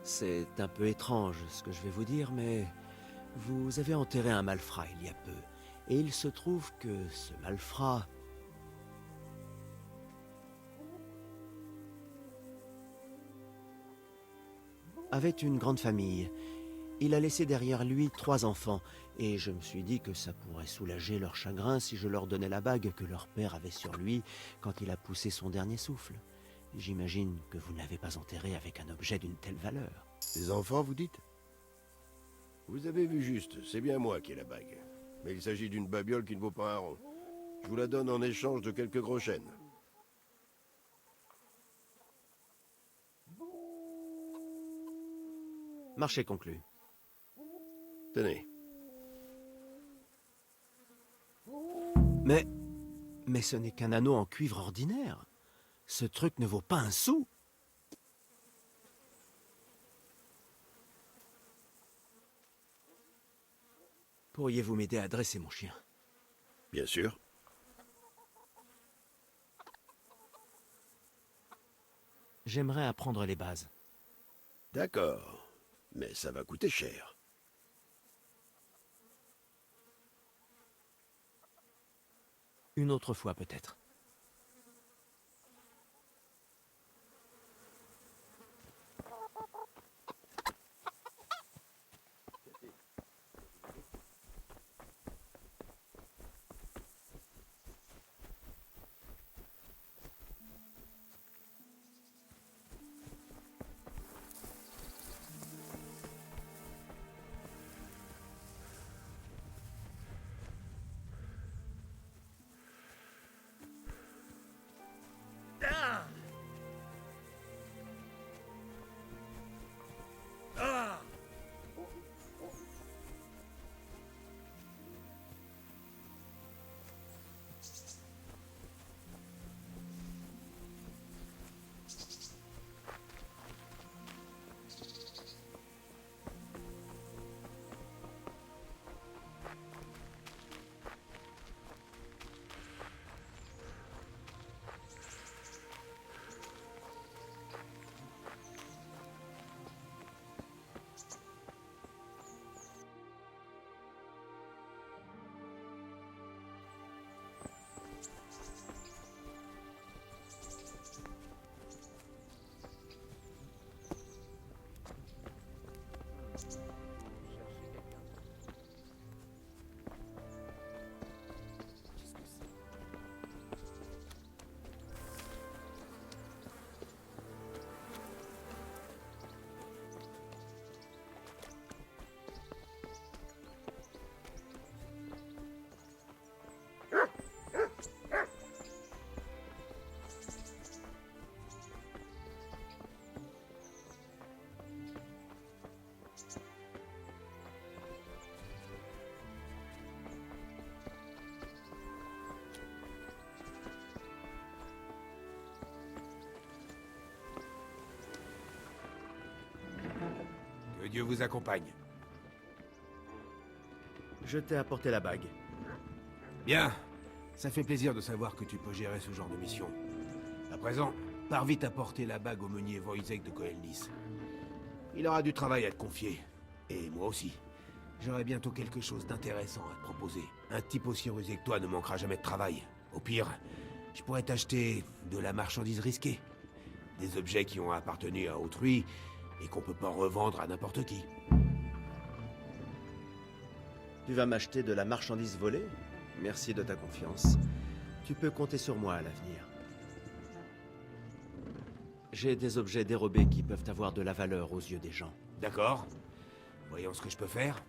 C'est un peu étrange ce que je vais vous dire, mais vous avez enterré un malfrat il y a peu. Et il se trouve que ce malfrat avait une grande famille. Il a laissé derrière lui 3 enfants, et je me suis dit que ça pourrait soulager leur chagrin si je leur donnais la bague que leur père avait sur lui quand il a poussé son dernier souffle. J'imagine que vous ne l'avez pas enterré avec un objet d'une telle valeur. Des enfants, vous dites? Vous avez vu juste, c'est bien moi qui ai la bague. Mais il s'agit d'une babiole qui ne vaut pas un rond. Je vous la donne en échange de quelques gros chênes. Marché conclu. Tenez. Mais... Mais ce n'est qu'un anneau en cuivre ordinaire. Ce truc ne vaut pas un sou. Pourriez-vous m'aider à dresser mon chien? Bien sûr. J'aimerais apprendre les bases. D'accord. Mais ça va coûter cher. Une autre fois peut-être. Que Dieu vous accompagne. Je t'ai apporté la bague. Bien. Ça fait plaisir de savoir que tu peux gérer ce genre de mission. À présent, pars vite apporter la bague au meunier Wojciech de Koelnis. Il aura du travail à te confier. Et moi aussi. J'aurai bientôt quelque chose d'intéressant à te proposer. Un type aussi rusé que toi ne manquera jamais de travail. Au pire, je pourrais t'acheter de la marchandise risquée. Des objets qui ont appartenu à autrui et qu'on peut pas revendre à n'importe qui. Tu vas m'acheter de la marchandise volée? Merci de ta confiance. Tu peux compter sur moi à l'avenir. J'ai des objets dérobés qui peuvent avoir de la valeur aux yeux des gens. D'accord. Voyons ce que je peux faire.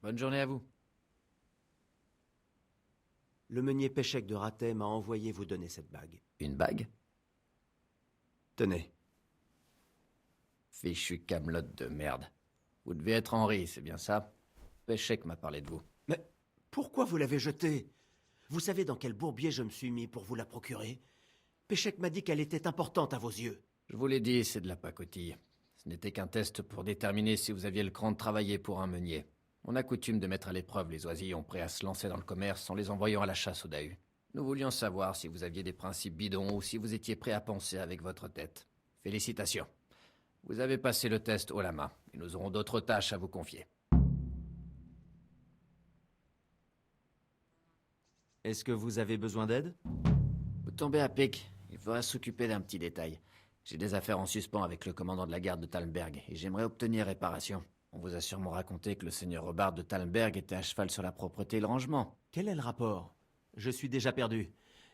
Bonne journée à vous. Le meunier Péchec de Ratet m'a envoyé vous donner cette bague. Une bague? Tenez. Fichu camelote de merde. Vous devez être Henri, c'est bien ça? Péchec m'a parlé de vous. Mais pourquoi vous l'avez jetée? Vous savez dans quel bourbier je me suis mis pour vous la procurer? Péchec m'a dit qu'elle était importante à vos yeux. Je vous l'ai dit, c'est de la pacotille. Ce n'était qu'un test pour déterminer si vous aviez le cran de travailler pour un meunier. On a coutume de mettre à l'épreuve les oisillons prêts à se lancer dans le commerce en les envoyant à la chasse au Dahu. Nous voulions savoir si vous aviez des principes bidons ou si vous étiez prêt à penser avec votre tête. Félicitations. Vous avez passé le test haut la main, et nous aurons d'autres tâches à vous confier. Est-ce que vous avez besoin d'aide? Vous tombez à pic. Il faudra s'occuper d'un petit détail. J'ai des affaires en suspens avec le commandant de la garde de Talmberg, et j'aimerais obtenir réparation. On vous a sûrement raconté que le seigneur Robard de Talmberg était à cheval sur la propreté et le rangement. Quel est le rapport? Je suis déjà perdu.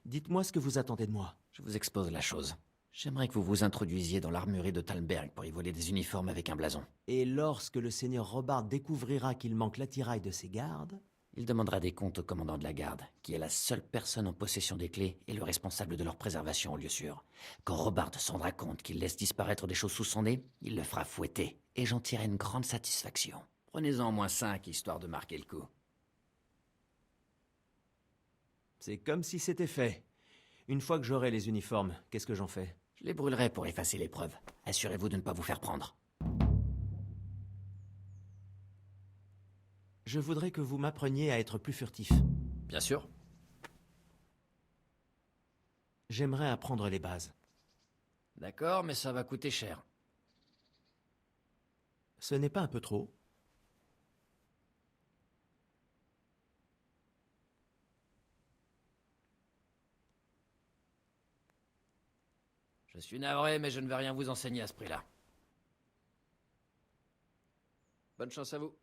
Dites-moi ce que vous attendez de moi. Je vous expose la chose. J'aimerais que vous vous introduisiez dans l'armurerie de Talmberg pour y voler des uniformes avec un blason. Et lorsque le seigneur Robard découvrira qu'il manque l'attirail de ses gardes... Il demandera des comptes au commandant de la garde, qui est la seule personne en possession des clés et le responsable de leur préservation au lieu sûr. Quand Robard se rendra compte qu'il laisse disparaître des choses sous son nez, il le fera fouetter, et j'en tirerai une grande satisfaction. Prenez-en au moins 5, histoire de marquer le coup. C'est comme si c'était fait. Une fois que j'aurai les uniformes, qu'est-ce que j'en fais? Je les brûlerai pour effacer les preuves. Assurez-vous de ne pas vous faire prendre. Je voudrais que vous m'appreniez à être plus furtif. Bien sûr. J'aimerais apprendre les bases. D'accord, mais ça va coûter cher. Ce n'est pas un peu trop? Je suis navré, mais je ne vais rien vous enseigner à ce prix-là. Bonne chance à vous.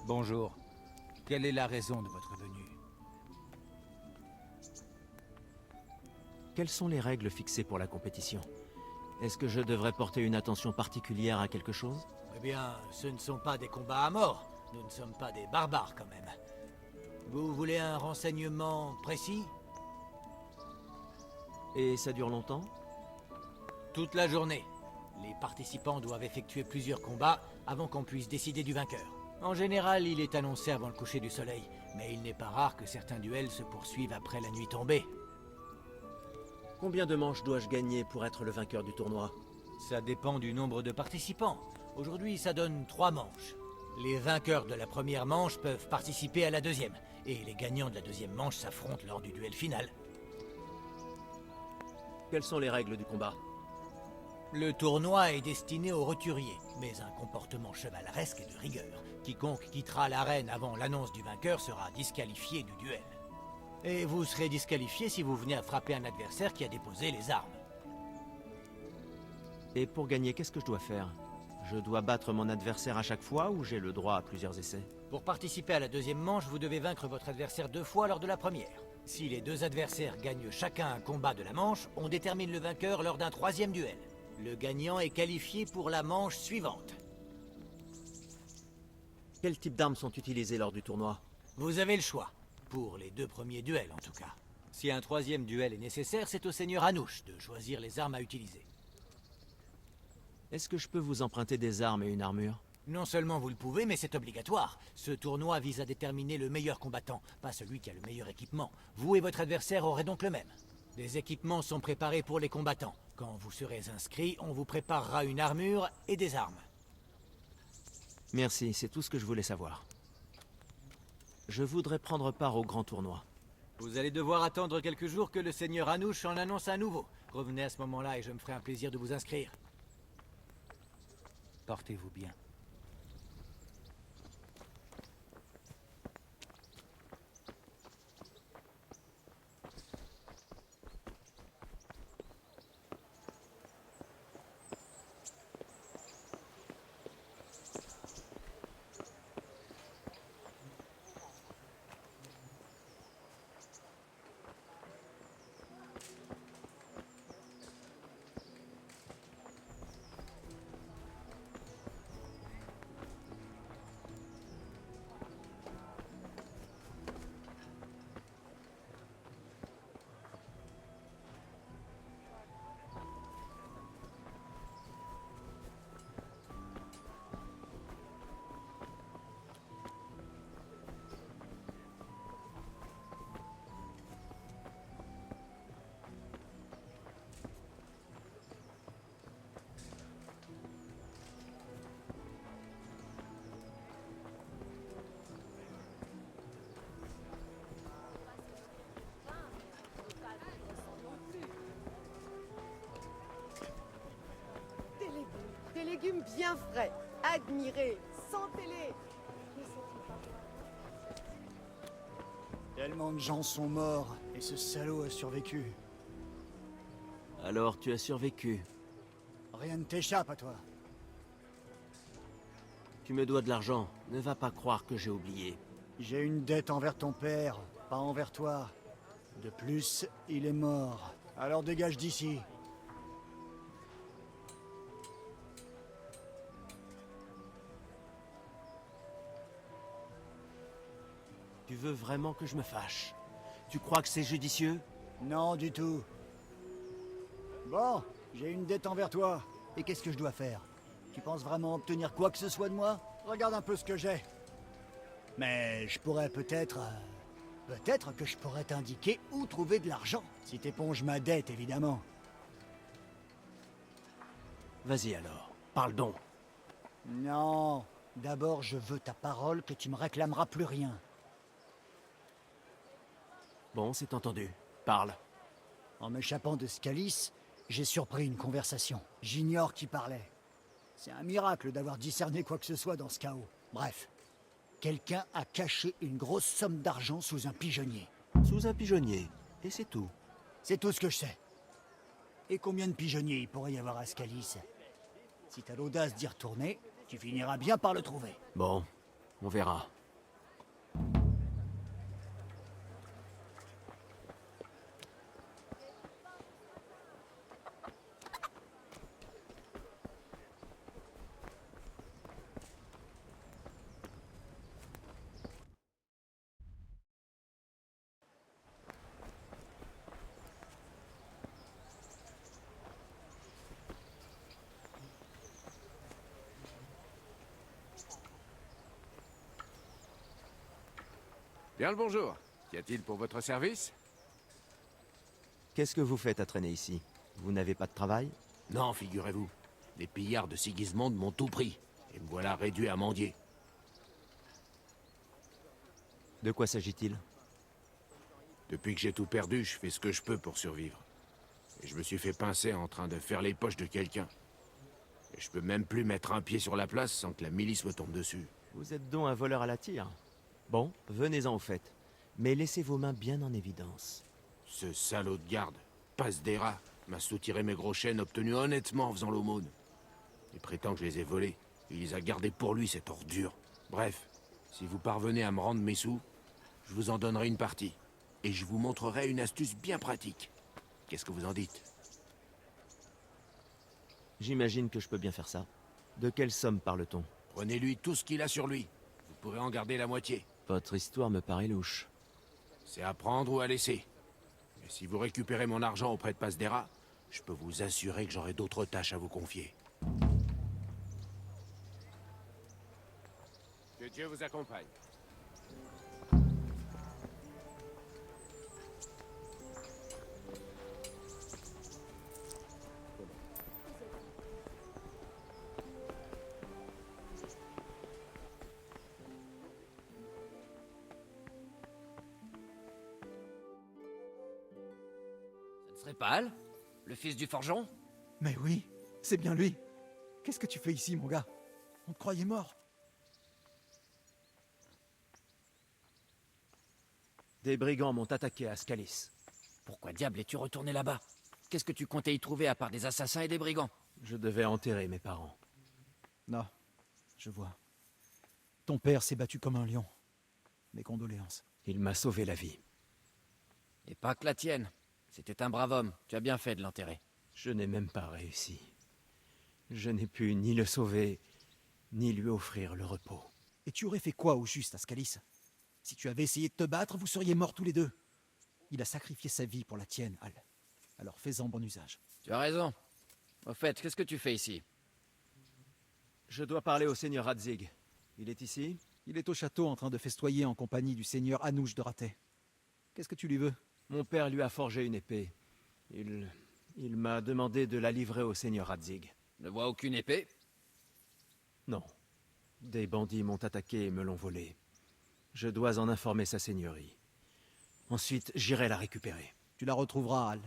Bonjour. Quelle est la raison de votre venue? Quelles sont les règles fixées pour la compétition? Est-ce que je devrais porter une attention particulière à quelque chose? Eh bien, ce ne sont pas des combats à mort. Nous ne sommes pas des barbares quand même. Vous voulez un renseignement précis? Et ça dure longtemps? Toute la journée. Les participants doivent effectuer plusieurs combats avant qu'on puisse décider du vainqueur. En général, il est annoncé avant le coucher du soleil, mais il n'est pas rare que certains duels se poursuivent après la nuit tombée. Combien de manches dois-je gagner pour être le vainqueur du tournoi? Ça dépend du nombre de participants. Aujourd'hui, ça donne 3 manches. Les vainqueurs de la première manche peuvent participer à la deuxième, et les gagnants de la deuxième manche s'affrontent lors du duel final. Quelles sont les règles du combat? Le tournoi est destiné aux roturiers, mais un comportement chevaleresque et de rigueur. Quiconque quittera l'arène avant l'annonce du vainqueur sera disqualifié du duel. Et vous serez disqualifié si vous venez à frapper un adversaire qui a déposé les armes. Et pour gagner, qu'est-ce que je dois faire? Je dois battre mon adversaire à chaque fois ou j'ai le droit à plusieurs essais? Pour participer à la deuxième manche, vous devez vaincre votre adversaire 2 fois lors de la première. Si les 2 adversaires gagnent chacun un combat de la manche, on détermine le vainqueur lors d'un 3e duel. Le gagnant est qualifié pour la manche suivante. Quels types d'armes sont utilisées lors du tournoi? Vous avez le choix, pour les 2 premiers duels en tout cas. Si un 3e duel est nécessaire, c'est au seigneur Anouche de choisir les armes à utiliser. Est-ce que je peux vous emprunter des armes et une armure? Non seulement vous le pouvez, mais c'est obligatoire. Ce tournoi vise à déterminer le meilleur combattant, pas celui qui a le meilleur équipement. Vous et votre adversaire aurez donc le même. Des équipements sont préparés pour les combattants. Quand vous serez inscrit, on vous préparera une armure et des armes. Merci, c'est tout ce que je voulais savoir. Je voudrais prendre part au grand tournoi. Vous allez devoir attendre quelques jours que le seigneur Anouche en annonce un nouveau. Revenez à ce moment-là et je me ferai un plaisir de vous inscrire. Portez-vous bien. Des légumes bien frais. Admirez, sentez-les. Tellement de gens sont morts, et ce salaud a survécu. Alors tu as survécu. Rien ne t'échappe à toi. Tu me dois de l'argent. Ne va pas croire que j'ai oublié. J'ai une dette envers ton père, pas envers toi. De plus, il est mort. Alors dégage d'ici. Tu veux vraiment que je me fâche? Tu crois que c'est judicieux? Non, du tout. Bon, j'ai une dette envers toi. Et qu'est-ce que je dois faire? Tu penses vraiment obtenir quoi que ce soit de moi? Regarde un peu ce que j'ai. Mais je pourrais peut-être... peut-être que je pourrais t'indiquer où trouver de l'argent. Si t'éponges ma dette, évidemment. Vas-y alors, parle donc. Non. D'abord, je veux ta parole que tu me réclameras plus rien. Bon, c'est entendu. Parle. En m'échappant de Scalis, j'ai surpris une conversation. J'ignore qui parlait. C'est un miracle d'avoir discerné quoi que ce soit dans ce chaos. Bref, quelqu'un a caché une grosse somme d'argent sous un pigeonnier. Sous un pigeonnier. Et c'est tout. C'est tout ce que je sais. Et combien de pigeonniers il pourrait y avoir à Scalis? Si t'as l'audace d'y retourner, tu finiras bien par le trouver. Bon, on verra. Bien le bonjour. Qu'y a-t-il pour votre service? Qu'est-ce que vous faites à traîner ici? Vous n'avez pas de travail? Non, figurez-vous. Les pillards de Sigismond m'ont tout pris. Et me voilà réduit à mendier. De quoi s'agit-il? Depuis que j'ai tout perdu, je fais ce que je peux pour survivre. Et je me suis fait pincer en train de faire les poches de quelqu'un. Et je peux même plus mettre un pied sur la place sans que la milice me tombe dessus. Vous êtes donc un voleur à la tire. Bon, venez-en au fait. Mais laissez vos mains bien en évidence. Ce salaud de garde, Pasdera, m'a soutiré mes gros chênes obtenus honnêtement en faisant l'aumône. Il prétend que je les ai volés. Il les a gardés pour lui, cette ordure. Bref, si vous parvenez à me rendre mes sous, je vous en donnerai une partie. Et je vous montrerai une astuce bien pratique. Qu'est-ce que vous en dites? J'imagine que je peux bien faire ça. De quelle somme parle-t-on? Prenez-lui tout ce qu'il a sur lui. Vous pourrez en garder la moitié. Votre histoire me paraît louche. C'est à prendre ou à laisser. Mais si vous récupérez mon argent auprès de Pasdera, je peux vous assurer que j'aurai d'autres tâches à vous confier. Que Dieu vous accompagne. Ce ne serait pas Al? Le fils du forgeron? Mais oui, c'est bien lui. Qu'est-ce que tu fais ici, mon gars? On te croyait mort. Des brigands m'ont attaqué à Scalis. Pourquoi diable es-tu retourné là-bas? Qu'est-ce que tu comptais y trouver à part des assassins et des brigands? Je devais enterrer mes parents. Non, je vois. Ton père s'est battu comme un lion. Mes condoléances. Il m'a sauvé la vie. Et pas que la tienne. C'était un brave homme. Tu as bien fait de l'enterrer. Je n'ai même pas réussi. Je n'ai pu ni le sauver, ni lui offrir le repos. Et tu aurais fait quoi au juste, Ascalis? Si tu avais essayé de te battre, vous seriez morts tous les deux. Il a sacrifié sa vie pour la tienne, Al. Alors fais-en bon usage. Tu as raison. Au fait, qu'est-ce que tu fais ici? Je dois parler au seigneur Radzig. Il est ici? Il est au château en train de festoyer en compagnie du seigneur Anouche de Ratet. Qu'est-ce que tu lui veux? Mon père lui a forgé une épée. Il m'a demandé de la livrer au seigneur Radzig. Ne vois aucune épée? Non. Des bandits m'ont attaqué et me l'ont volée. Je dois en informer sa seigneurie. Ensuite, j'irai la récupérer. Tu la retrouveras, Al.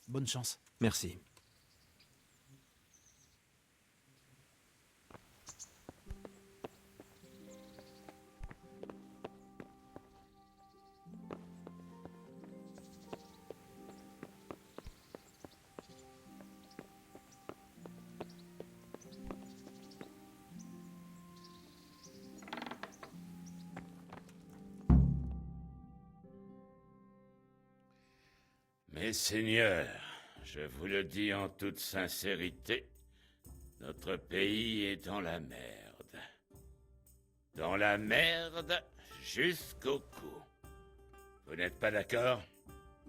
Bonne chance. Merci. Mes seigneurs, je vous le dis en toute sincérité, notre pays est dans la merde. Dans la merde jusqu'au cou. Vous n'êtes pas d'accord?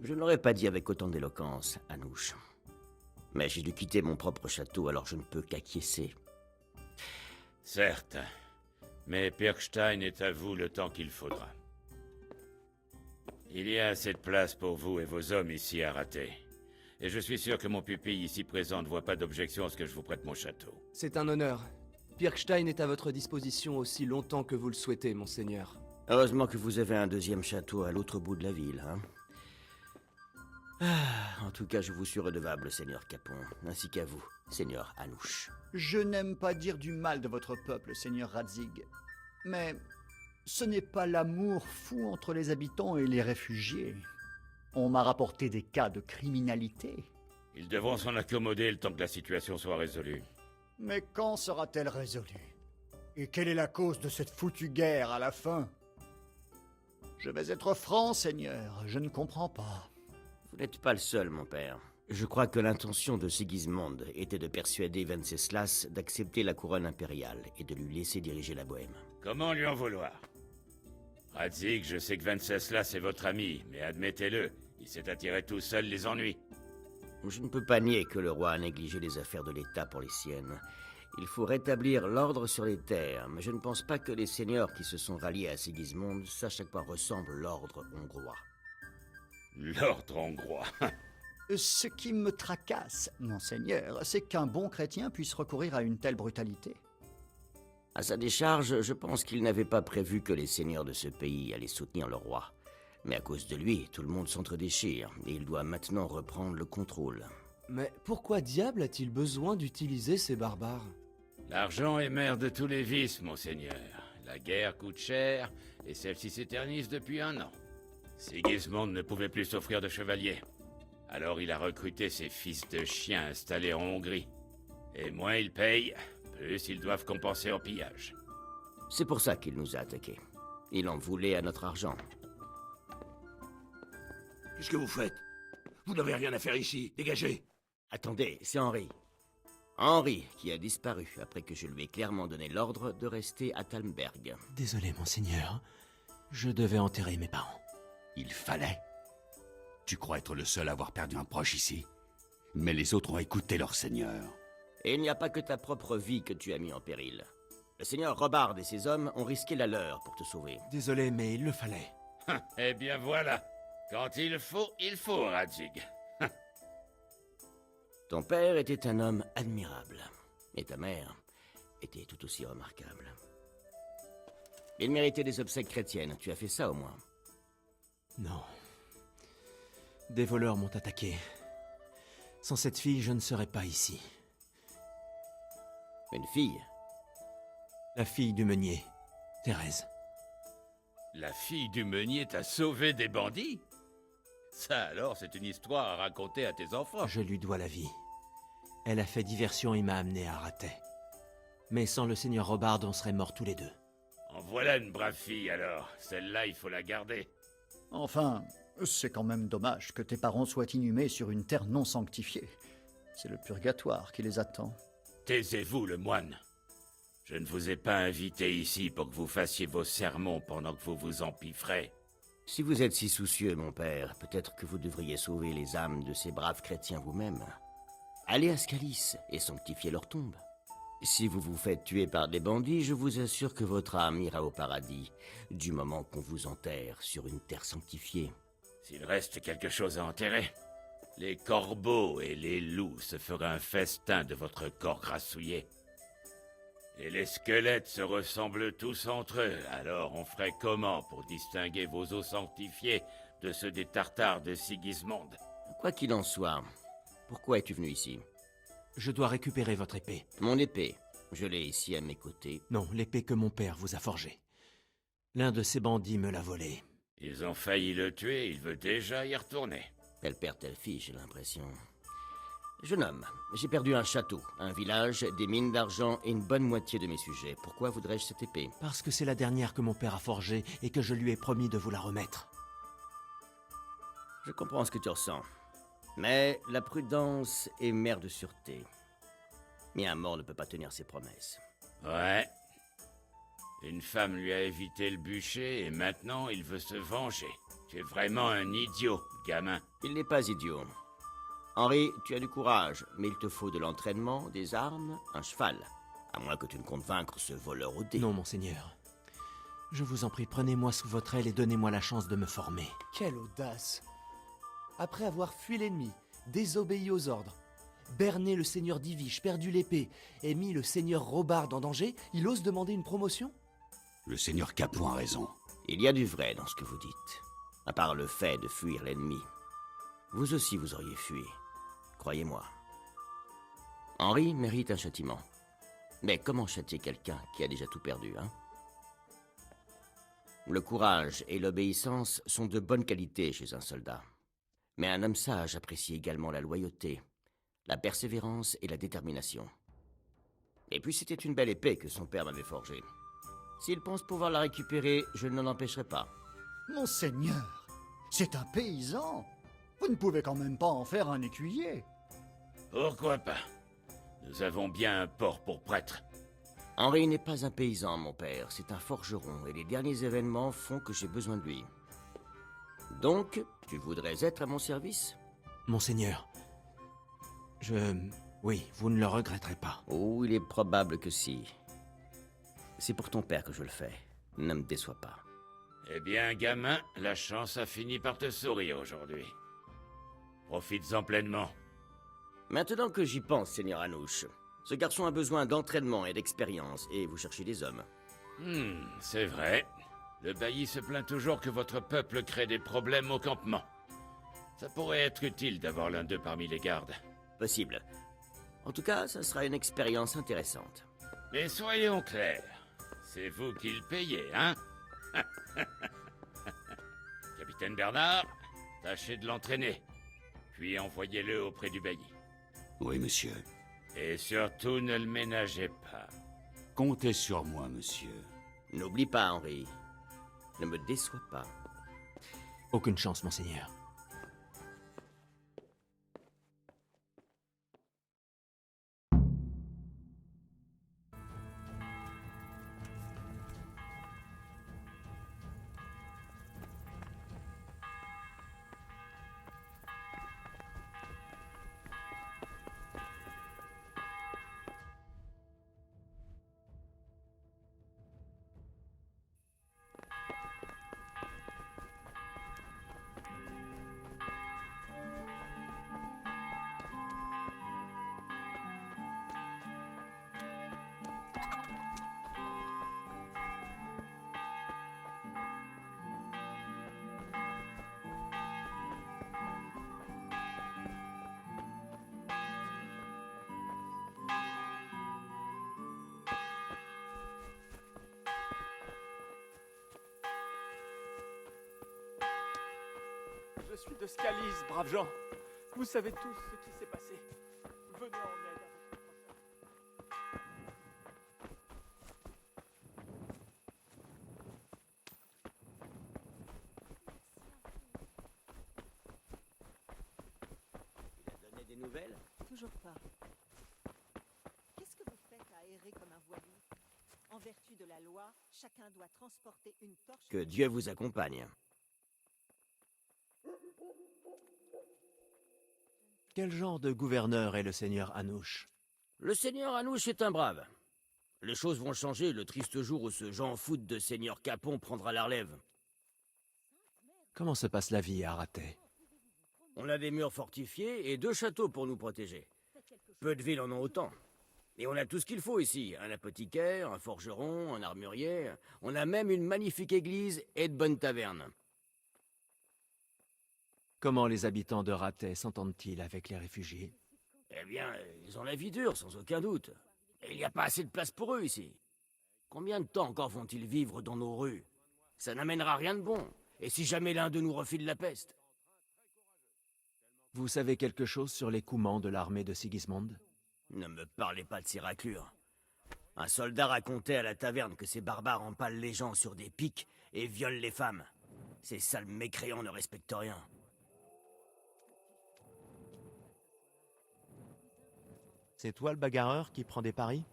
Je ne l'aurais pas dit avec autant d'éloquence, Anouche. Mais j'ai dû quitter mon propre château, alors je ne peux qu'acquiescer. Certes, mais Pirkstein est à vous le temps qu'il faudra. Il y a assez de place pour vous et vos hommes ici à rater. Et je suis sûr que mon pupille ici présent ne voit pas d'objection à ce que je vous prête mon château. C'est un honneur. Pirkstein est à votre disposition aussi longtemps que vous le souhaitez, monseigneur. Heureusement que vous avez un deuxième château à l'autre bout de la ville, hein. En tout cas, je vous suis redevable, Seigneur Capon, ainsi qu'à vous, Seigneur Anouche. Je n'aime pas dire du mal de votre peuple, Seigneur Radzig. Mais ce n'est pas l'amour fou entre les habitants et les réfugiés. On m'a rapporté des cas de criminalité. Ils devront s'en accommoder le temps que la situation soit résolue. Mais quand sera-t-elle résolue? Et quelle est la cause de cette foutue guerre à la fin? Je vais être franc, Seigneur, je ne comprends pas. Vous n'êtes pas le seul, mon père. Je crois que l'intention de Sigismond était de persuader Venceslas d'accepter la couronne impériale et de lui laisser diriger la Bohême. Comment lui en vouloir? Radzig, je sais que Venceslas est votre ami, mais admettez-le, il s'est attiré tout seul les ennuis. Je ne peux pas nier que le roi a négligé les affaires de l'État pour les siennes. Il faut rétablir l'ordre sur les terres, mais je ne pense pas que les seigneurs qui se sont ralliés à Sigismond sachent à quoi ressemble l'ordre hongrois. L'ordre hongrois. Ce qui me tracasse, monseigneur, c'est qu'un bon chrétien puisse recourir à une telle brutalité. À sa décharge, je pense qu'il n'avait pas prévu que les seigneurs de ce pays allaient soutenir le roi. Mais à cause de lui, tout le monde s'entre-déchire, et il doit maintenant reprendre le contrôle. Mais pourquoi diable a-t-il besoin d'utiliser ces barbares? L'argent est mère de tous les vices, monseigneur. La guerre coûte cher, et celle-ci s'éternise depuis 1 an. Sigismond ne pouvait plus s'offrir de chevaliers. Alors il a recruté ses fils de chiens installés en Hongrie. Et moins ils payent, plus ils doivent compenser en pillage. C'est pour ça qu'il nous a attaqués. Il en voulait à notre argent. Qu'est-ce que vous faites? Vous n'avez rien à faire ici, dégagez! Attendez, c'est Henri. Henri, qui a disparu après que je lui ai clairement donné l'ordre de rester à Talmberg. Désolé, monseigneur. Je devais enterrer mes parents. Il fallait. Tu crois être le seul à avoir perdu un proche ici. Mais les autres ont écouté leur seigneur. Et il n'y a pas que ta propre vie que tu as mis en péril. Le seigneur Robard et ses hommes ont risqué la leur pour te sauver. Désolé, mais il le fallait. Eh bien voilà. Quand il faut, Radzig. Ton père était un homme admirable. Et ta mère était tout aussi remarquable. Il méritait des obsèques chrétiennes. Tu as fait ça au moins. Non. Des voleurs m'ont attaqué. Sans cette fille, je ne serais pas ici. Une fille? La fille du meunier, Thérèse. La fille du meunier t'a sauvé des bandits? Ça alors, c'est une histoire à raconter à tes enfants. Je lui dois la vie. Elle a fait diversion et m'a amené à Ratet. Mais sans le seigneur Robard, on serait morts tous les deux. En voilà une brave fille alors. Celle-là, il faut la garder. Enfin, c'est quand même dommage que tes parents soient inhumés sur une terre non sanctifiée. C'est le purgatoire qui les attend. Taisez-vous, le moine. Je ne vous ai pas invité ici pour que vous fassiez vos sermons pendant que vous vous empiffrez. Si vous êtes si soucieux, mon père, peut-être que vous devriez sauver les âmes de ces braves chrétiens vous-même. Allez à Scalis et sanctifiez leur tombe. Si vous vous faites tuer par des bandits, je vous assure que votre âme ira au paradis, du moment qu'on vous enterre sur une terre sanctifiée. S'il reste quelque chose à enterrer, les corbeaux et les loups se feraient un festin de votre corps grassouillé. Et les squelettes se ressemblent tous entre eux, alors on ferait comment pour distinguer vos os sanctifiés de ceux des Tartares de Sigismond? Quoi qu'il en soit, pourquoi es-tu venu ici? Je dois récupérer votre épée. Mon épée, je l'ai ici à mes côtés. Non, l'épée que mon père vous a forgée. L'un de ces bandits me l'a volée. Ils ont failli le tuer, il veut déjà y retourner. Telle père, telle fille, j'ai l'impression. Jeune homme, j'ai perdu un château, un village, des mines d'argent et une bonne moitié de mes sujets. Pourquoi voudrais-je cette épée? Parce que c'est la dernière que mon père a forgée et que je lui ai promis de vous la remettre. Je comprends ce que tu ressens. Mais la prudence est mère de sûreté. Mais un mort ne peut pas tenir ses promesses. Ouais. Une femme lui a évité le bûcher et maintenant il veut se venger. Tu es vraiment un idiot, gamin. Il n'est pas idiot. Henri, tu as du courage, mais il te faut de l'entraînement, des armes, un cheval. À moins que tu ne comptes vaincre ce voleur au dé. Non, monseigneur. Je vous en prie, prenez-moi sous votre aile et donnez-moi la chance de me former. Quelle audace! Après avoir fui l'ennemi, désobéi aux ordres, berné le seigneur d'Iviche, perdu l'épée, et mis le seigneur Robard en danger, il ose demander une promotion? Le seigneur Capon a raison. Il y a du vrai dans ce que vous dites. À part le fait de fuir l'ennemi. Vous aussi vous auriez fui. Croyez-moi. Henri mérite un châtiment. Mais comment châtier quelqu'un qui a déjà tout perdu, hein? Le courage et l'obéissance sont de bonnes qualités chez un soldat. Mais un homme sage apprécie également la loyauté, la persévérance et la détermination. Et puis c'était une belle épée que son père m'avait forgée. S'il pense pouvoir la récupérer, je ne l'en empêcherai pas. Monseigneur, c'est un paysan. Vous ne pouvez quand même pas en faire un écuyer. Pourquoi pas? Nous avons bien un port pour prêtre. Henri n'est pas un paysan, mon père, c'est un forgeron, et les derniers événements font que j'ai besoin de lui. Donc, tu voudrais être à mon service? Monseigneur, oui, vous ne le regretterez pas. Oh, il est probable que si. C'est pour ton père que je le fais. Ne me déçois pas. Eh bien, gamin, la chance a fini par te sourire aujourd'hui. Profites-en pleinement. Maintenant que j'y pense, Seigneur Anouche, ce garçon a besoin d'entraînement et d'expérience, et vous cherchez des hommes. C'est vrai. Le bailli se plaint toujours que votre peuple crée des problèmes au campement. Ça pourrait être utile d'avoir l'un d'eux parmi les gardes. Possible. En tout cas, ça sera une expérience intéressante. Mais soyons clairs, c'est vous qui le payez, hein? Capitaine Bernard, tâchez de l'entraîner, puis envoyez-le auprès du bailli. Oui, monsieur. Et surtout, ne le ménagez pas. Comptez sur moi, monsieur. N'oublie pas, Henri. Ne me déçois pas. Aucune chance, monseigneur. Je suis de Scalise, braves gens. Vous savez tous ce qui s'est passé. Venez en aide à votre prochain. Il a donné des nouvelles? Toujours pas. Qu'est-ce que vous faites à errer comme un voyou? En vertu de la loi, chacun doit transporter une torche... Que Dieu vous accompagne. Quel genre de gouverneur est le seigneur Anouche? Le seigneur Anouche est un brave. Les choses vont changer le triste jour où ce Jean Foot de seigneur Capon prendra la relève. Comment se passe la vie à Ratet? On a des murs fortifiés et 2 châteaux pour nous protéger. Peu de villes en ont autant. Et on a tout ce qu'il faut ici. Un apothicaire, un forgeron, un armurier. On a même une magnifique église et de bonnes tavernes. Comment les habitants de Ratet s'entendent-ils avec les réfugiés? Eh bien, ils ont la vie dure, sans aucun doute. Et il n'y a pas assez de place pour eux ici. Combien de temps encore vont-ils vivre dans nos rues? Ça n'amènera rien de bon. Et si jamais l'un d'eux nous refile la peste? Vous savez quelque chose sur l'écoulement de l'armée de Sigismond? Ne me parlez pas de ces raclures. Un soldat racontait à la taverne que ces barbares empalent les gens sur des pics et violent les femmes. Ces sales mécréants ne respectent rien. C'est toi le bagarreur qui prend des paris?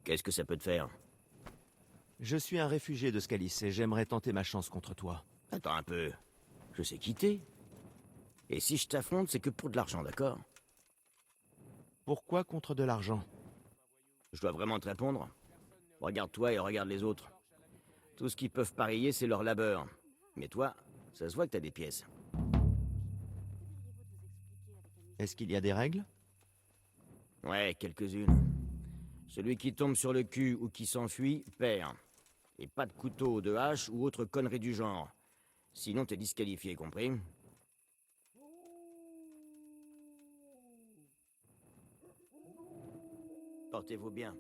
Qu'est-ce que ça peut te faire? Je suis un réfugié de Scalis et j'aimerais tenter ma chance contre toi. Attends un peu. Je sais quitter. Et si je t'affronte, c'est que pour de l'argent, d'accord? Pourquoi contre de l'argent? Je dois vraiment te répondre? Regarde-toi et regarde les autres. Tout ce qu'ils peuvent parier, c'est leur labeur. Mais toi, ça se voit que t'as des pièces. Est-ce qu'il y a des règles? Ouais, quelques-unes. Celui qui tombe sur le cul ou qui s'enfuit, perd. Et pas de couteau, de hache ou autre connerie du genre. Sinon t'es disqualifié, compris? Portez-vous bien.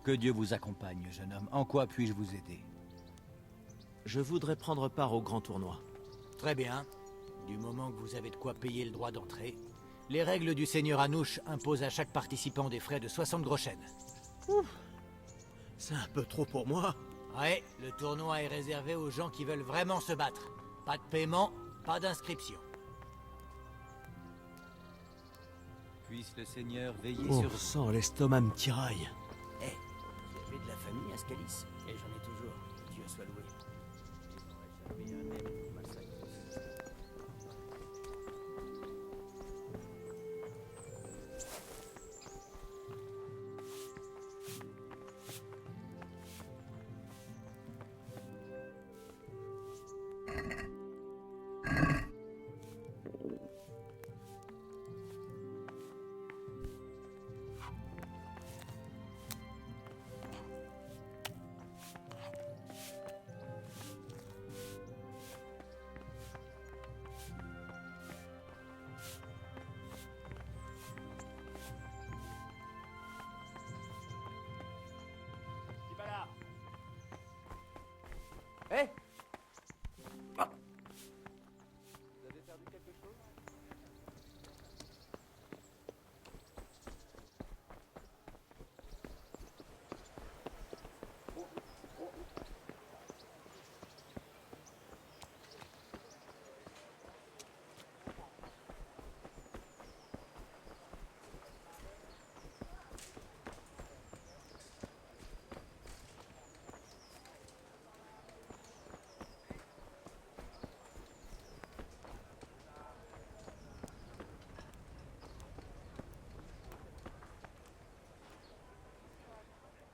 Que Dieu vous accompagne, jeune homme. En quoi puis-je vous aider? Je voudrais prendre part au grand tournoi. Très bien. Du moment que vous avez de quoi payer le droit d'entrée, les règles du seigneur Anouche imposent à chaque participant des frais de 60 groschen. C'est un peu trop pour moi. Ouais, le tournoi est réservé aux gens qui veulent vraiment se battre. Pas de paiement, pas d'inscription. Puisse le Seigneur veiller Oh sur vous. sang, l'estomac me tiraille. J'ai de la famille à Scalis, et j'en ai toujours. Dieu soit loué. Ils n'auraient jamais un même massacre.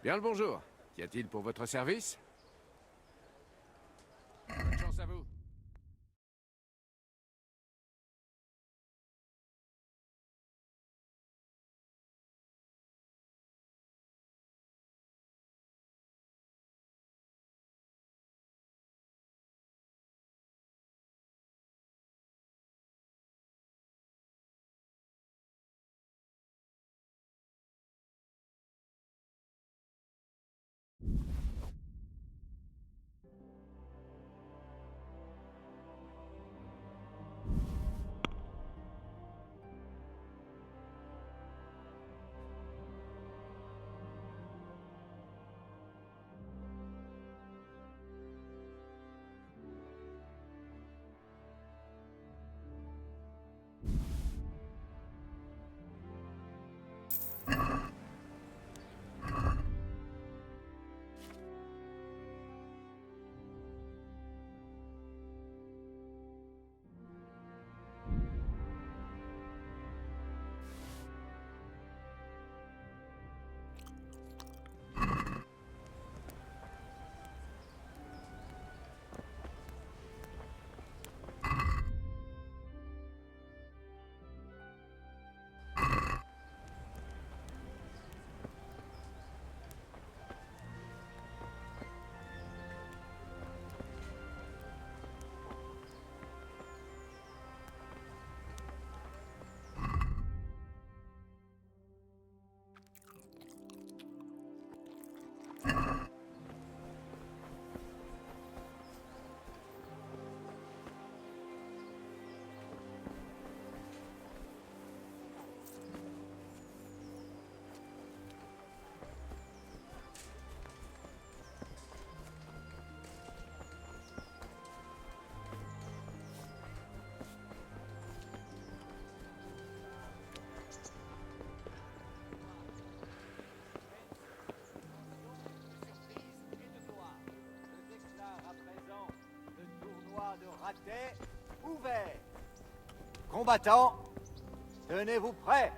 Bien le bonjour. Qu'y a-t-il pour votre service? Bonne chance à vous. Ratet ouvert. Combattants, tenez-vous prêts.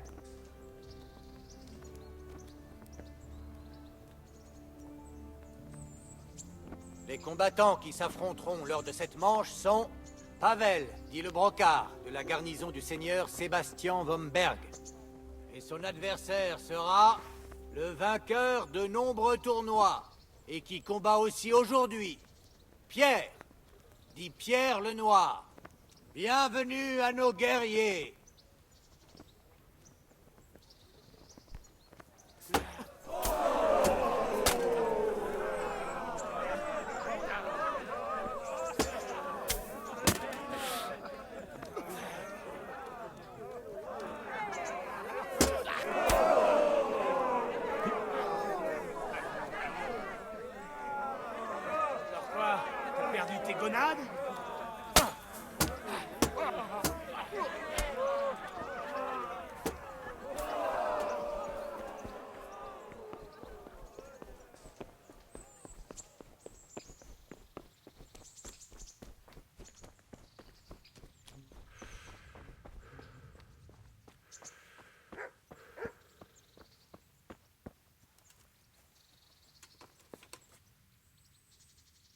Les combattants qui s'affronteront lors de cette manche sont Pavel, dit le brocard, de la garnison du seigneur Sébastien Vomberg. Et son adversaire sera le vainqueur de nombreux tournois, et qui combat aussi aujourd'hui, Pierre, dit Pierre le Noir. Bienvenue à nos guerriers. Pourquoi? T'as perdu tes gonades?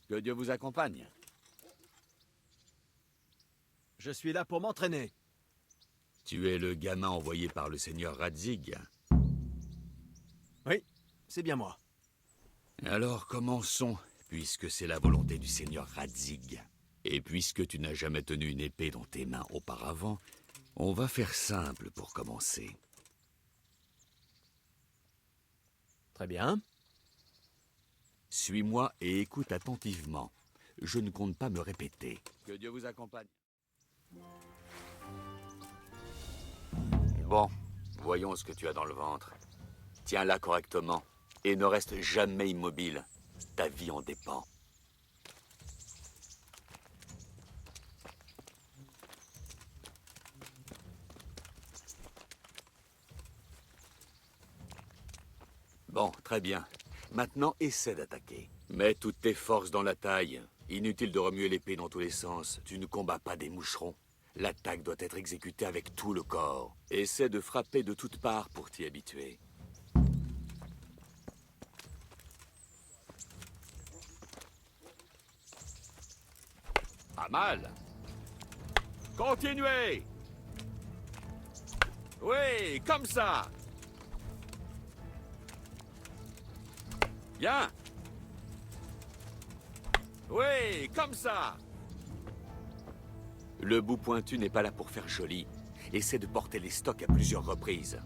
Que Dieu vous accompagne. Je suis là pour m'entraîner. Tu es le gamin envoyé par le seigneur Radzig. Oui, c'est bien moi. Alors commençons, puisque c'est la volonté du seigneur Radzig. Et puisque tu n'as jamais tenu une épée dans tes mains auparavant, on va faire simple pour commencer. Très bien. Suis-moi et écoute attentivement. Je ne compte pas me répéter. Que Dieu vous accompagne. Bon, voyons ce que tu as dans le ventre. Tiens-la correctement et ne reste jamais immobile. Ta vie en dépend. Bon, très bien. Maintenant, essaie d'attaquer. Mets toutes tes forces dans la taille. Inutile de remuer l'épée dans tous les sens. Tu ne combats pas des moucherons. L'attaque doit être exécutée avec tout le corps. Essaie de frapper de toutes parts pour t'y habituer. Pas mal. Continuez. Oui, comme ça. Bien. Oui, comme ça. Le bout pointu n'est pas là pour faire joli. Essaie de porter les stocks à plusieurs reprises.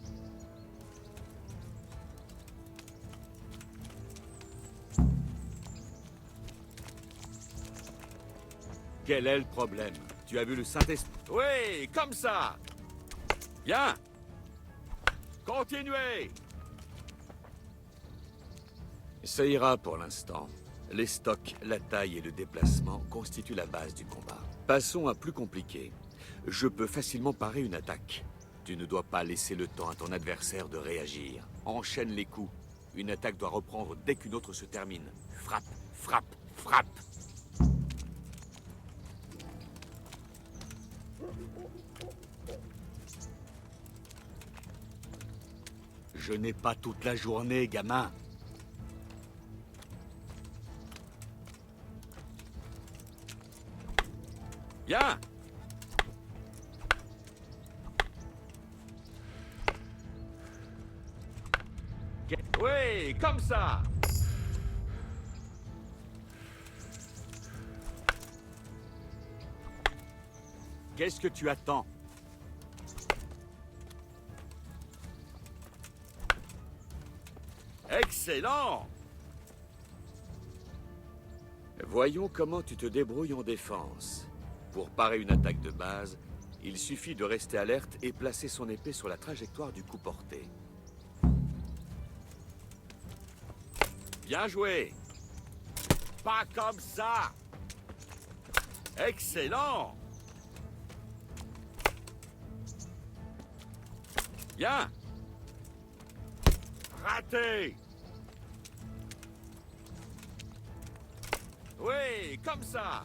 Quel est le problème? Tu as vu le Saint-Esprit? Oui, comme ça. Bien. Continuez. Ça ira pour l'instant. Les stocks, la taille et le déplacement constituent la base du combat. Passons à plus compliqué. Je peux facilement parer une attaque. Tu ne dois pas laisser le temps à ton adversaire de réagir. Enchaîne les coups. Une attaque doit reprendre dès qu'une autre se termine. Frappe, frappe, frappe. Je n'ai pas toute la journée, gamin. Bien. Oui, comme ça. Qu'est-ce que tu attends? Excellent! Voyons comment tu te débrouilles en défense. Pour parer une attaque de base, il suffit de rester alerte et placer son épée sur la trajectoire du coup porté. Bien joué! Pas comme ça! Excellent! Bien! Raté! Oui, comme ça!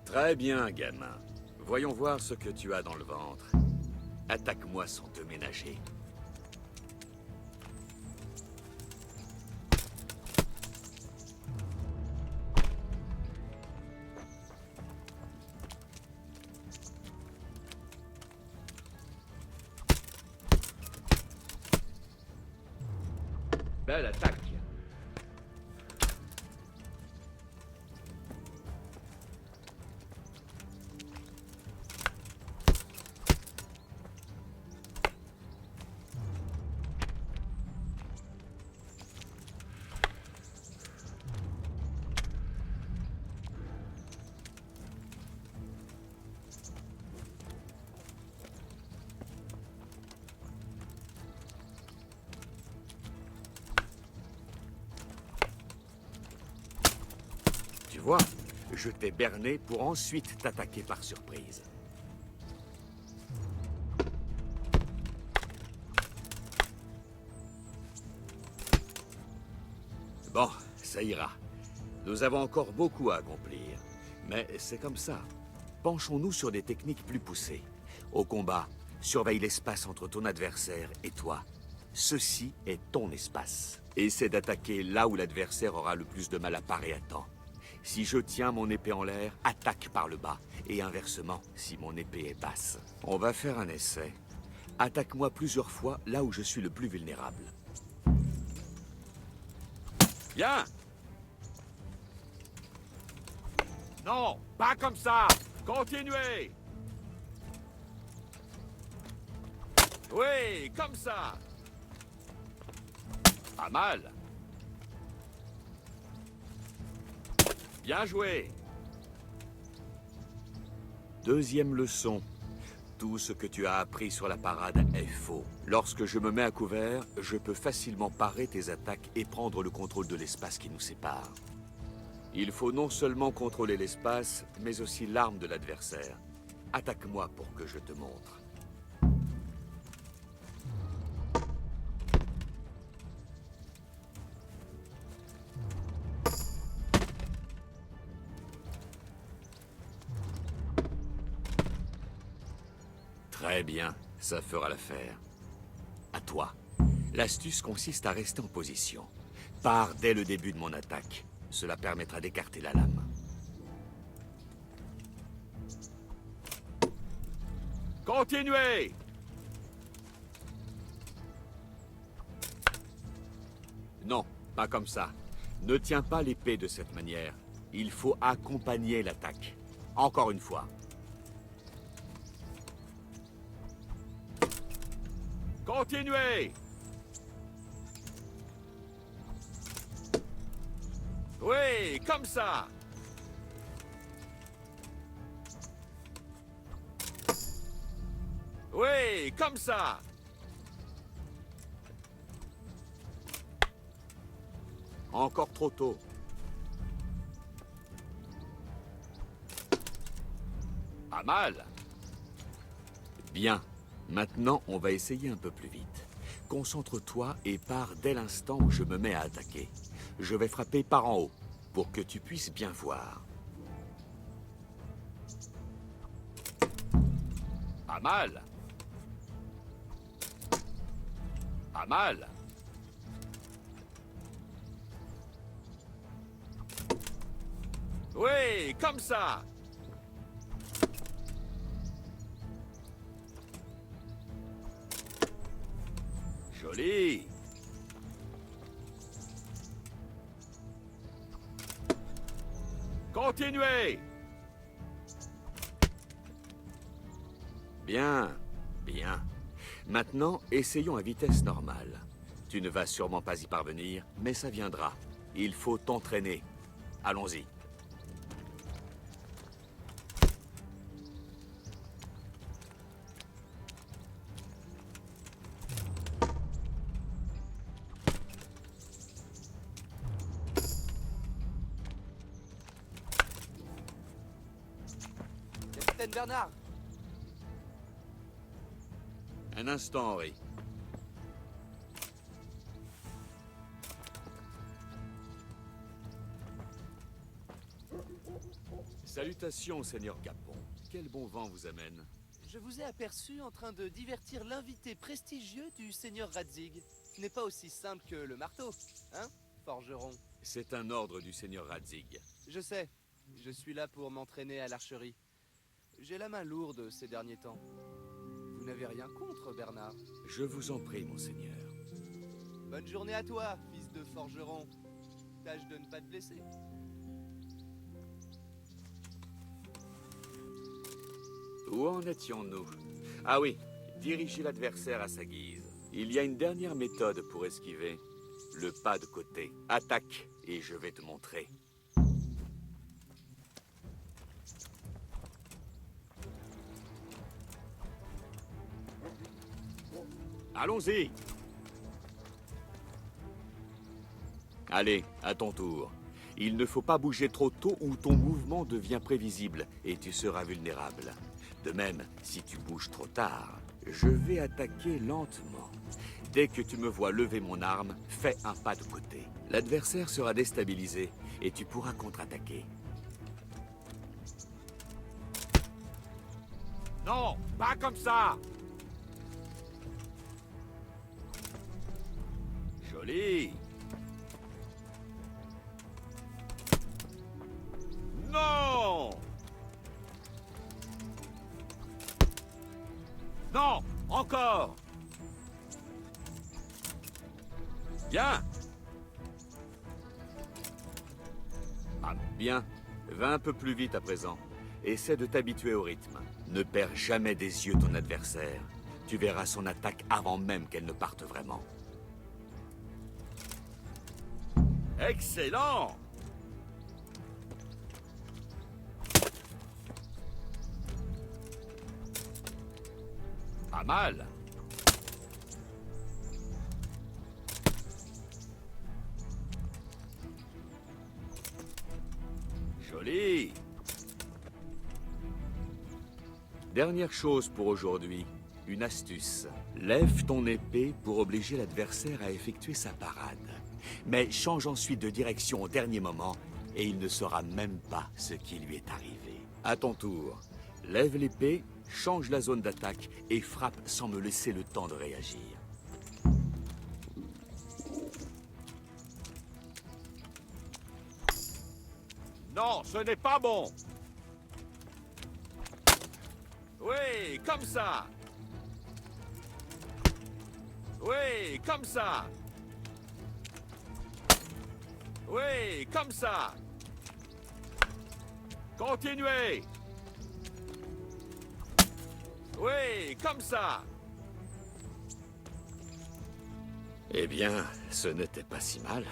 Très bien, gamin. Voyons voir ce que tu as dans le ventre. Attaque-moi sans te ménager. Belle attaque. Tu vois, je t'ai berné pour ensuite t'attaquer par surprise. Bon, ça ira. Nous avons encore beaucoup à accomplir. Mais c'est comme ça. Penchons-nous sur des techniques plus poussées. Au combat, surveille l'espace entre ton adversaire et toi. Ceci est ton espace. Essaie d'attaquer là où l'adversaire aura le plus de mal à parer à temps. Si je tiens mon épée en l'air, attaque par le bas. Et inversement, si mon épée est basse. On va faire un essai. Attaque-moi plusieurs fois là où je suis le plus vulnérable. Bien! Non, pas comme ça! Continuez! Oui, comme ça! Pas mal! Bien joué! Deuxième leçon. Tout ce que tu as appris sur la parade est faux. Lorsque je me mets à couvert, je peux facilement parer tes attaques et prendre le contrôle de l'espace qui nous sépare. Il faut non seulement contrôler l'espace, mais aussi l'arme de l'adversaire. Attaque-moi pour que je te montre. Très bien, ça fera l'affaire. À toi. L'astuce consiste à rester en position. Pars dès le début de mon attaque. Cela permettra d'écarter la lame. Continuez! Non, pas comme ça. Ne tiens pas l'épée de cette manière. Il faut accompagner l'attaque. Encore une fois. Continuez! Oui, comme ça! Oui, comme ça! Encore trop tôt. Pas mal. Bien. Maintenant, on va essayer un peu plus vite. Concentre-toi et pars dès l'instant où je me mets à attaquer. Je vais frapper par en haut, pour que tu puisses bien voir. Pas mal. Pas mal. Oui, comme ça. Joli. Continuez. Bien, bien. Maintenant, essayons à vitesse normale. Tu ne vas sûrement pas y parvenir, mais ça viendra. Il faut t'entraîner. Allons-y. Capitaine Bernard! Un instant, Henri. Salutations, Seigneur Capon. Quel bon vent vous amène? Je vous ai aperçu en train de divertir l'invité prestigieux du Seigneur Radzig. Ce n'est pas aussi simple que le marteau, hein, forgeron? C'est un ordre du Seigneur Radzig. Je sais. Je suis là pour m'entraîner à l'archerie. J'ai la main lourde ces derniers temps. Vous n'avez rien contre, Bernard? Je vous en prie, monseigneur. Bonne journée à toi, fils de forgeron. Tâche de ne pas te blesser. Où en étions-nous? Ah oui, diriger l'adversaire à sa guise. Il y a une dernière méthode pour esquiver. Le pas de côté. Attaque, et je vais te montrer. Allons-y! Allez, à ton tour. Il ne faut pas bouger trop tôt ou ton mouvement devient prévisible et tu seras vulnérable. De même, si tu bouges trop tard, je vais attaquer lentement. Dès que tu me vois lever mon arme, fais un pas de côté. L'adversaire sera déstabilisé et tu pourras contre-attaquer. Non, pas comme ça! Joli! Non! Non! Encore! Bien! Ah, bien. Va un peu plus vite à présent. Essaie de t'habituer au rythme. Ne perds jamais des yeux ton adversaire. Tu verras son attaque avant même qu'elle ne parte vraiment. Excellent! Pas mal. Joli. Dernière chose pour aujourd'hui, une astuce. Lève ton épée pour obliger l'adversaire à effectuer sa parade. Mais change ensuite de direction au dernier moment et il ne saura même pas ce qui lui est arrivé. À ton tour, lève l'épée, change la zone d'attaque et frappe sans me laisser le temps de réagir. Non, ce n'est pas bon! Oui, comme ça. Oui, comme ça. Oui, comme ça. Continuez. Oui, comme ça. Eh bien, ce n'était pas si mal.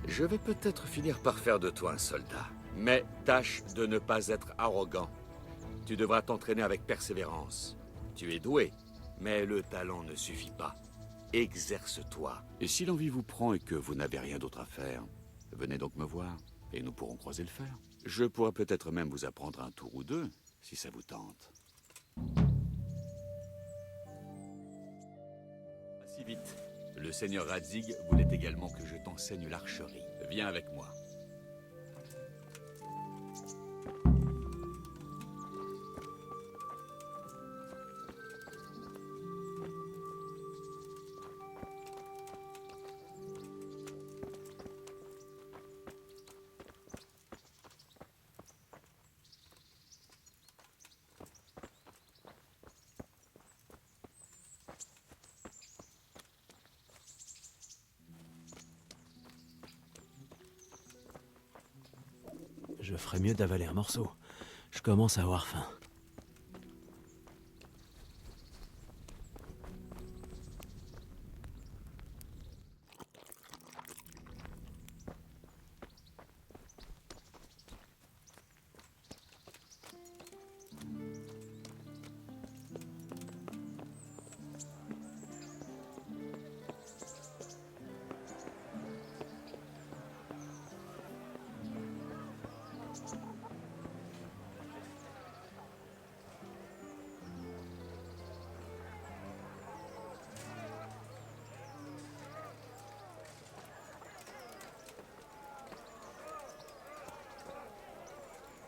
Je vais peut-être finir par faire de toi un soldat. Mais tâche de ne pas être arrogant. Tu devras t'entraîner avec persévérance. Tu es doué, mais le talent ne suffit pas. Exerce-toi. Et si l'envie vous prend et que vous n'avez rien d'autre à faire, venez donc me voir, et nous pourrons croiser le fer. Je pourrais peut-être même vous apprendre un tour ou deux, si ça vous tente. Pas si vite. Le seigneur Radzig voulait également que je t'enseigne l'archerie. Viens avec moi. Je ferais mieux d'avaler un morceau. Je commence à avoir faim.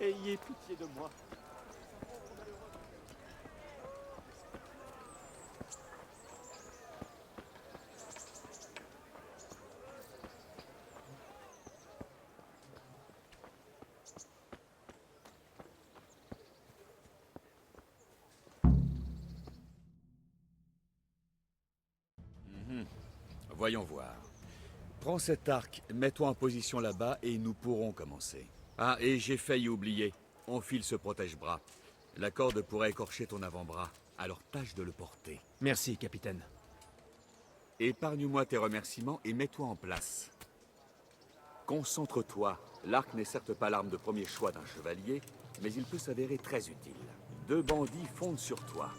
Ayez pitié de moi. Voyons voir. Prends cet arc, mets-toi en position là-bas et nous pourrons commencer. Ah, et j'ai failli oublier. Enfile ce protège-bras. La corde pourrait écorcher ton avant-bras, alors tâche de le porter. Merci, capitaine. Épargne-moi tes remerciements et mets-toi en place. Concentre-toi. L'arc n'est certes pas l'arme de premier choix d'un chevalier, mais il peut s'avérer très utile. 2 bandits fondent sur toi.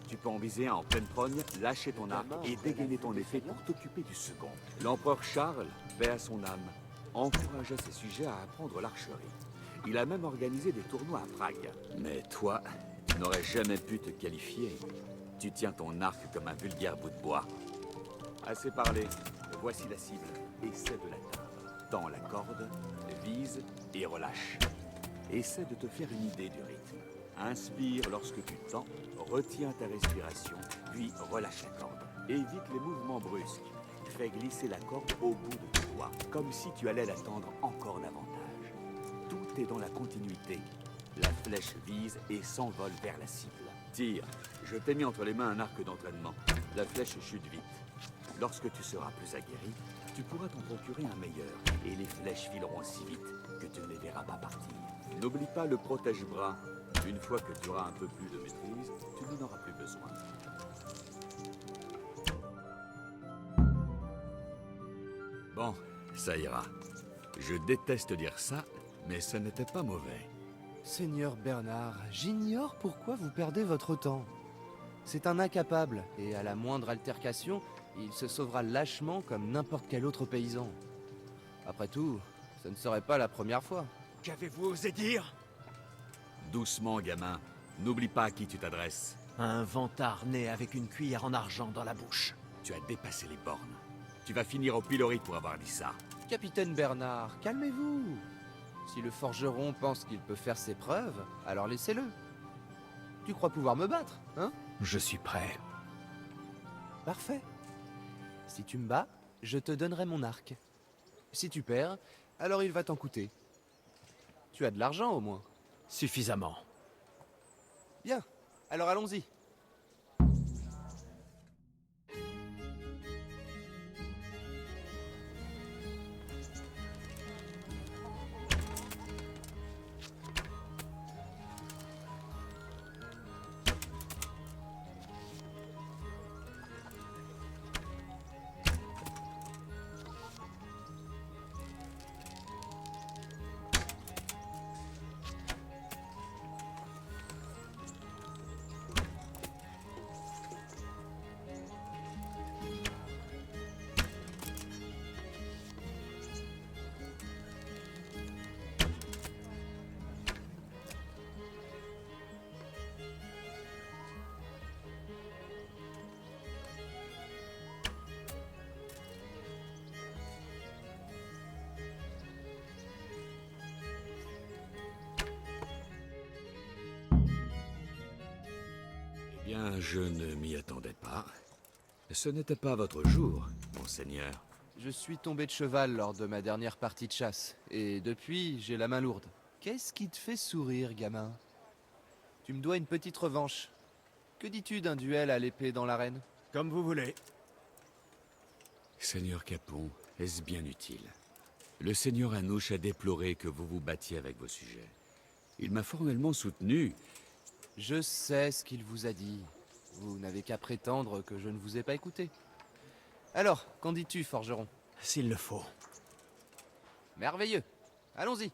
Tu peux en viser un en pleine trogne, lâcher ton arc et dégainer ton épée pour t'occuper du second. L'empereur Charles, paix à son âme, encouragea ses sujets à apprendre l'archerie. Il a même organisé des tournois à Prague. Mais toi, tu n'aurais jamais pu te qualifier. Tu tiens ton arc comme un vulgaire bout de bois. Assez parlé, voici la cible. Essaie de l'atteindre. Tends la corde, vise et relâche. Essaie de te faire une idée du rythme. Inspire lorsque tu tends, retiens ta respiration, puis relâche la corde. Évite les mouvements brusques. Fais glisser la corde au bout de tes doigts, comme si tu allais la tendre encore davantage. Tout est dans la continuité. La flèche vise et s'envole vers la cible. Tire. Je t'ai mis entre les mains un arc d'entraînement. La flèche chute vite. Lorsque tu seras plus aguerri, tu pourras t'en procurer un meilleur, et les flèches fileront si vite que tu ne les verras pas partir. N'oublie pas le protège-bras. Une fois que tu auras un peu plus de maîtrise, tu n'en auras plus besoin. Bon, ça ira. Je déteste dire ça, mais ce n'était pas mauvais. Seigneur Bernard, j'ignore pourquoi vous perdez votre temps. C'est un incapable, et à la moindre altercation, il se sauvera lâchement comme n'importe quel autre paysan. Après tout, ce ne serait pas la première fois. Qu'avez-vous osé dire? Doucement, gamin. N'oublie pas à qui tu t'adresses. Un vantard né avec une cuillère en argent dans la bouche. Tu as dépassé les bornes. Tu vas finir au pilori pour avoir dit ça. Capitaine Bernard, calmez-vous. Si le forgeron pense qu'il peut faire ses preuves, alors laissez-le. Tu crois pouvoir me battre, hein? Je suis prêt. Parfait. Si tu me bats, je te donnerai mon arc. Si tu perds, alors il va t'en coûter. Tu as de l'argent au moins. Suffisamment. Bien. Alors allons-y. Eh bien, je ne m'y attendais pas. Ce n'était pas votre jour, monseigneur. Je suis tombé de cheval lors de ma dernière partie de chasse, et depuis, j'ai la main lourde. Qu'est-ce qui te fait sourire, gamin? Tu me dois une petite revanche. Que dis-tu d'un duel à l'épée dans l'arène? Comme vous voulez. Seigneur Capon, est-ce bien utile? Le seigneur Anouche a déploré que vous vous battiez avec vos sujets. Il m'a formellement soutenu. Je sais ce qu'il vous a dit. Vous n'avez qu'à prétendre que je ne vous ai pas écouté. Alors, qu'en dis-tu, forgeron? S'il le faut. Merveilleux. Allons-y.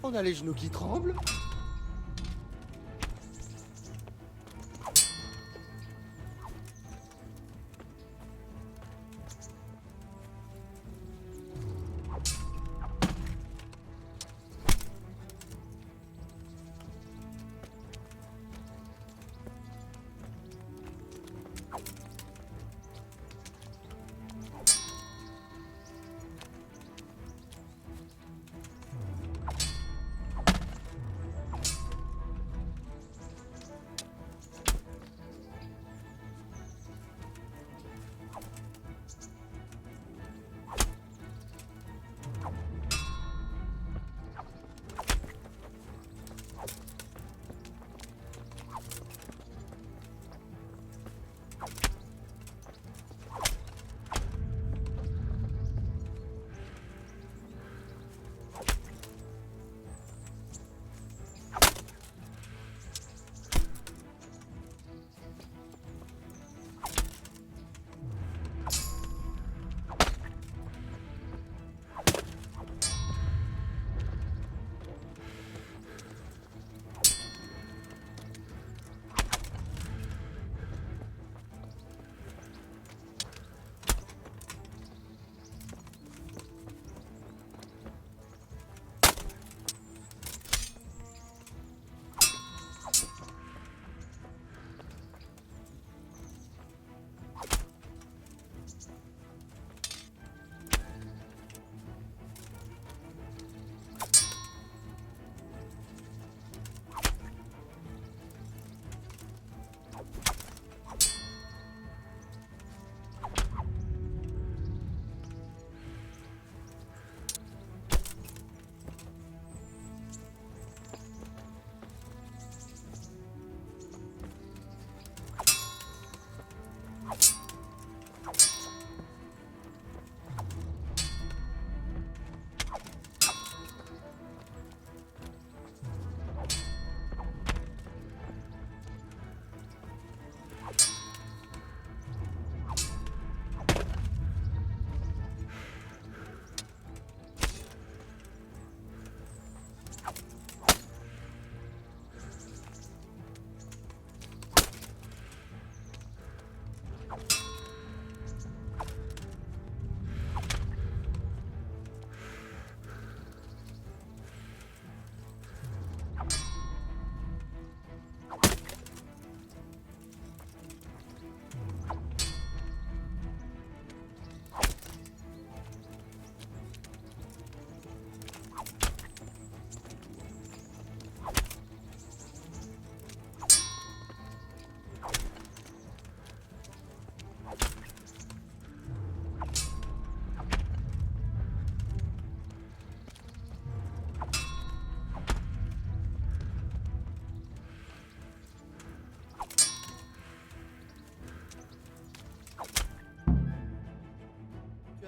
On a les genoux qui tremblent.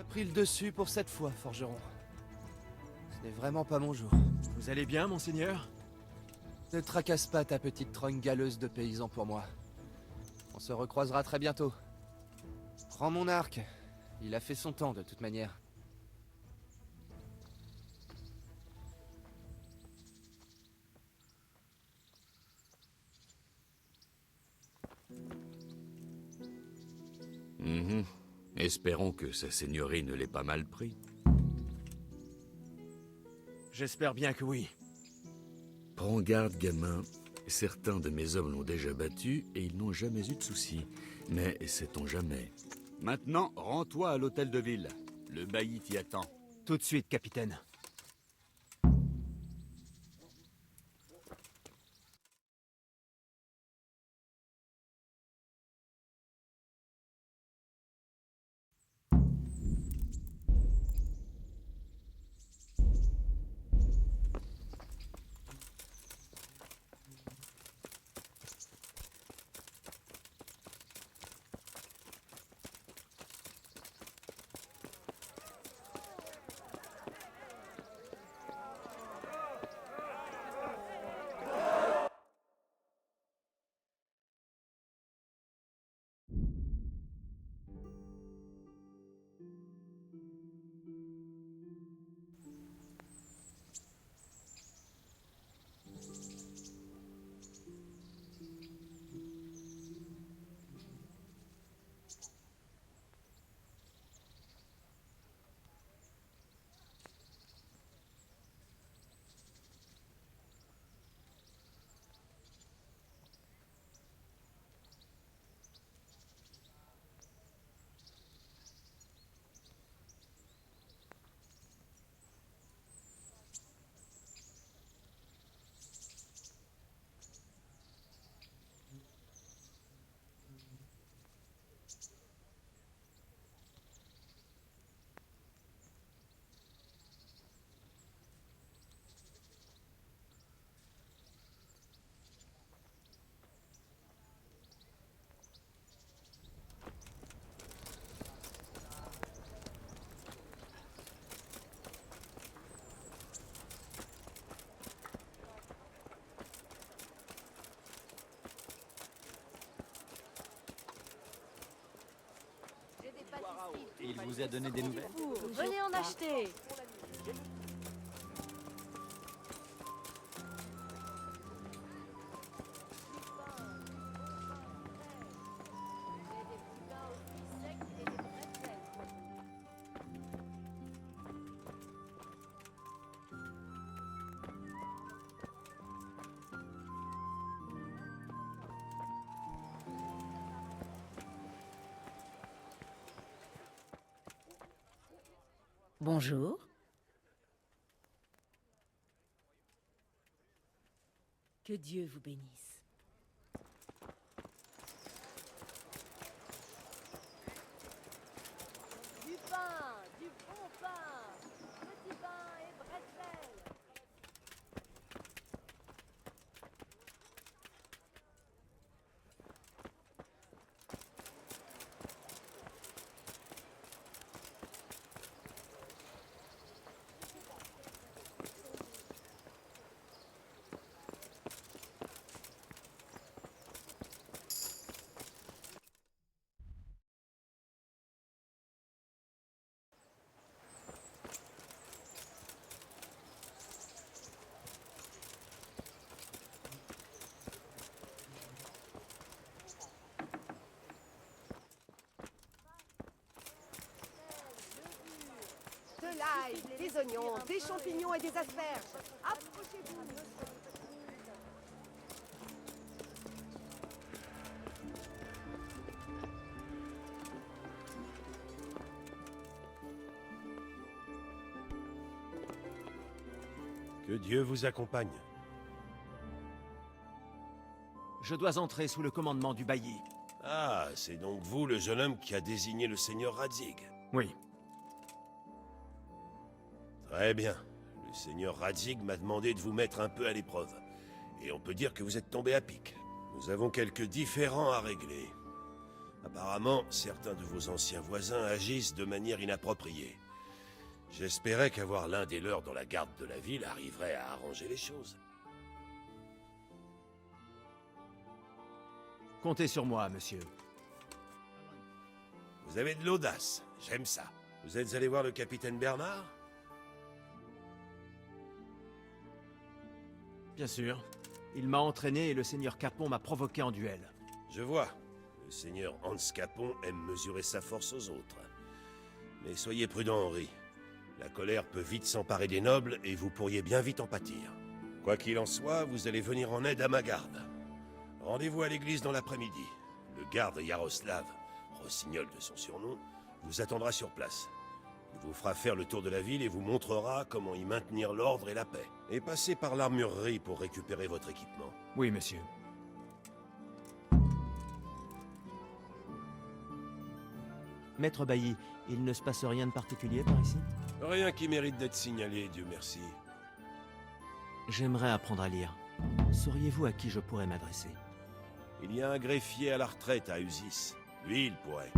as pris le dessus pour cette fois, forgeron. Ce n'est vraiment pas mon jour. Vous allez bien, monseigneur? Ne tracasse pas ta petite trogne galeuse de paysan pour moi. On se recroisera très bientôt. Prends mon arc. Il a fait son temps de toute manière. Espérons que sa seigneurie ne l'ait pas mal pris. J'espère bien que oui. Prends garde, gamin. Certains de mes hommes l'ont déjà battu et ils n'ont jamais eu de soucis. Mais sait-on jamais. Maintenant, rends-toi à l'hôtel de ville. Le bailli t'y attend. Tout de suite, capitaine. Il vous a donné des nouvelles? Venez en acheter. Bonjour. Que Dieu vous bénisse. Du pain, du bon pain, petit pain et bretzel. De l'ail, des oignons, des champignons et des asperges. Approchez-vous. Que Dieu vous accompagne. Je dois entrer sous le commandement du bailli. Ah, c'est donc vous le jeune homme qui a désigné le seigneur Radzig. Oui. Très bien. Le seigneur Radzig m'a demandé de vous mettre un peu à l'épreuve. Et on peut dire que vous êtes tombé à pic. Nous avons quelques différends à régler. Apparemment, certains de vos anciens voisins agissent de manière inappropriée. J'espérais qu'avoir l'un des leurs dans la garde de la ville arriverait à arranger les choses. Comptez sur moi, monsieur. Vous avez de l'audace, j'aime ça. Vous êtes allé voir le capitaine Bernard? Bien sûr. Il m'a entraîné et le seigneur Capon m'a provoqué en duel. Je vois. Le seigneur Hans Capon aime mesurer sa force aux autres. Mais soyez prudent, Henri. La colère peut vite s'emparer des nobles et vous pourriez bien vite en pâtir. Quoi qu'il en soit, vous allez venir en aide à ma garde. Rendez-vous à l'église dans l'après-midi. Le garde Yaroslav, rossignol de son surnom, vous attendra sur place. Il vous fera faire le tour de la ville et vous montrera comment y maintenir l'ordre et la paix. Et passez par l'armurerie pour récupérer votre équipement. Oui, monsieur. Maître Bailly, il ne se passe rien de particulier par ici? Rien qui mérite d'être signalé, Dieu merci. J'aimerais apprendre à lire. Sauriez-vous à qui je pourrais m'adresser? Il y a un greffier à la retraite à Usis. Lui, il pourrait.